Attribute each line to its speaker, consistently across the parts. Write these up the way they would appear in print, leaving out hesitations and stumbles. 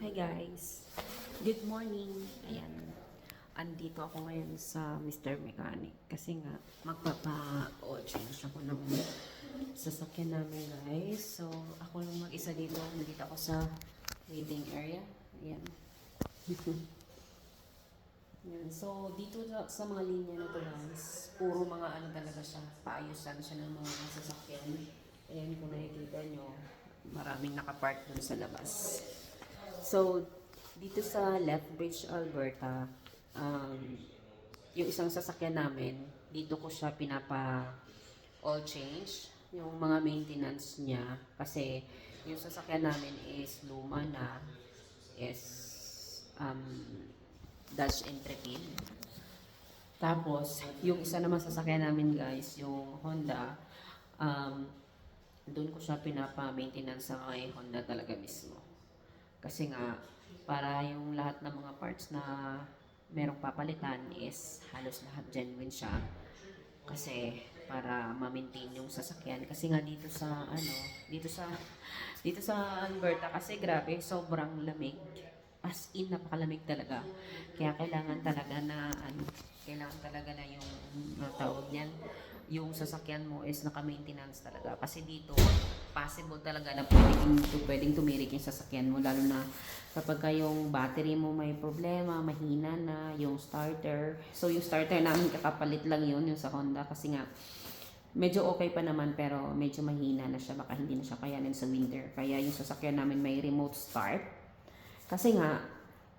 Speaker 1: Hi guys! Good morning! Ayan. Andito ako ngayon sa Mr. Mechanic kasi nga magpapa-oil change ako ng sasakyan namin guys. So, ako lang mag-isa dito. Nandito ako sa waiting area. Ayan. Ayan. So, dito sa mga linya na to guys, puro mga ano talaga siya. Paayusan siya ng mga sasakyan. Ayan, kung nakikita nyo, maraming nakapark dun sa labas. So, dito sa Lethbridge, Alberta, yung isang sasakyan namin, dito ko siya pinapa-oil change, yung mga maintenance niya, kasi yung sasakyan namin is luma na, is Dodge Intrepid. Tapos, yung isa naman sasakyan namin guys, yung Honda, doon ko siya pinapa-maintenance sa kay Honda talaga mismo. Kasi nga, para yung lahat ng mga parts na merong papalitan is halos lahat genuine siya. Kasi para ma-maintain yung sasakyan. Kasi nga dito sa dito sa Alberta kasi grabe, sobrang lamig. As in, napakalamig talaga. Kaya kailangan talaga na yung tawag niyan, yung sasakyan mo is naka-maintenance talaga. Kasi dito, possible talaga na pwedeng tumirik yung sasakyan mo. Lalo na kapag yung battery mo may problema, mahina na, yung starter. So, yung starter namin kakapalit lang yun, yung sa Honda. Kasi nga, medyo okay pa naman pero medyo mahina na siya. Baka hindi na siya kayanin sa winter. Kaya yung sasakyan namin may remote start. Kasi nga,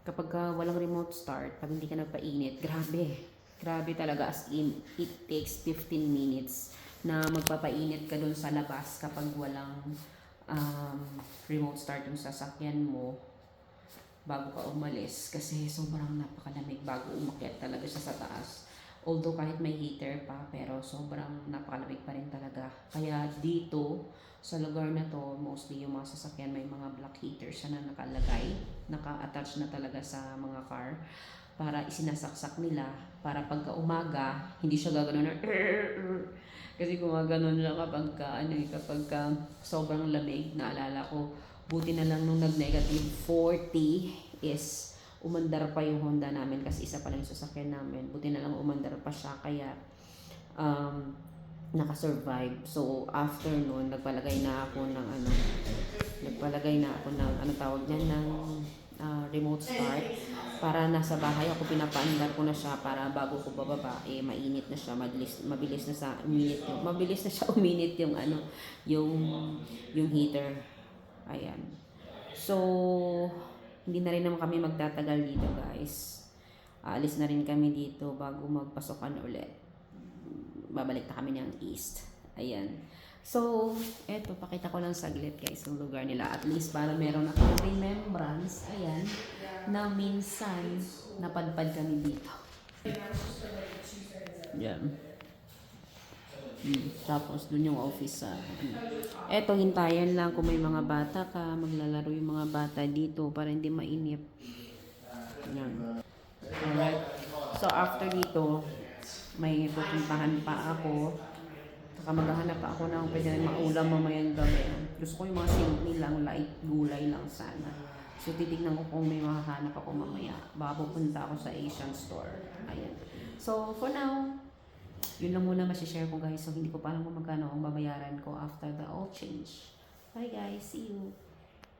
Speaker 1: kapag walang remote start, pag hindi ka nagpainit, grabe talaga, as in, it takes 15 minutes na magpapainit ka dun sa labas kapag walang remote start yung sasakyan mo bago ka umalis. Kasi sobrang napakalamig bago umakyat talaga siya sa taas. Although kahit may heater pa, pero sobrang napakalamig pa rin talaga. Kaya dito, sa lugar na to, mostly yung mga sasakyan may mga black heater siya na nakalagay, naka-attach na talaga sa mga car para isinasaksak nila para pagka umaga hindi siya gagano na kasi gumaganon lang kapag sobrang lamig. Naalala ko, buti na lang nung nag-negative 40 is umandar pa yung Honda namin kasi isa pa lang yung sasakyan namin. Buti na lang umandar pa siya kaya nakasurvive. So after noon nagpalagay na ako ng tawag niyan, ng remote start para nasa bahay ako, pinapaandar ko na siya para bago ko bababa mainit na siya, mabilis na siya uminit yung yung heater. Ayan. So hindi na rin naman kami magtatagal dito guys. Aalis na rin kami dito bago magpasokan ulit. Babalik na kami ng east. Ayan. So, eto, pakita ko lang saglit guys yung lugar nila. At least para meron akong remembrance, ayan, na minsan napadpad kami dito. Yan. Tapos dun yung office sa eto, hintayan lang kung may mga bata ka, maglalaro yung mga bata dito para hindi mainip. Yan. Alright. So, after dito, may pupuntahan pa ako. Saka maghahanap pa ako ng pwede rin maulam mamayang gabi. Gusto ko yung mga simple lang, light gulay lang sana. So, titignan ko kung may mahahanap ako mamaya. Baka pupunta ako sa Asian store. Ayan. So, for now, yun lang muna masishare ko guys. So, hindi ko pa alam kung magkano ang babayaran ko after the oil change. Bye guys. See you.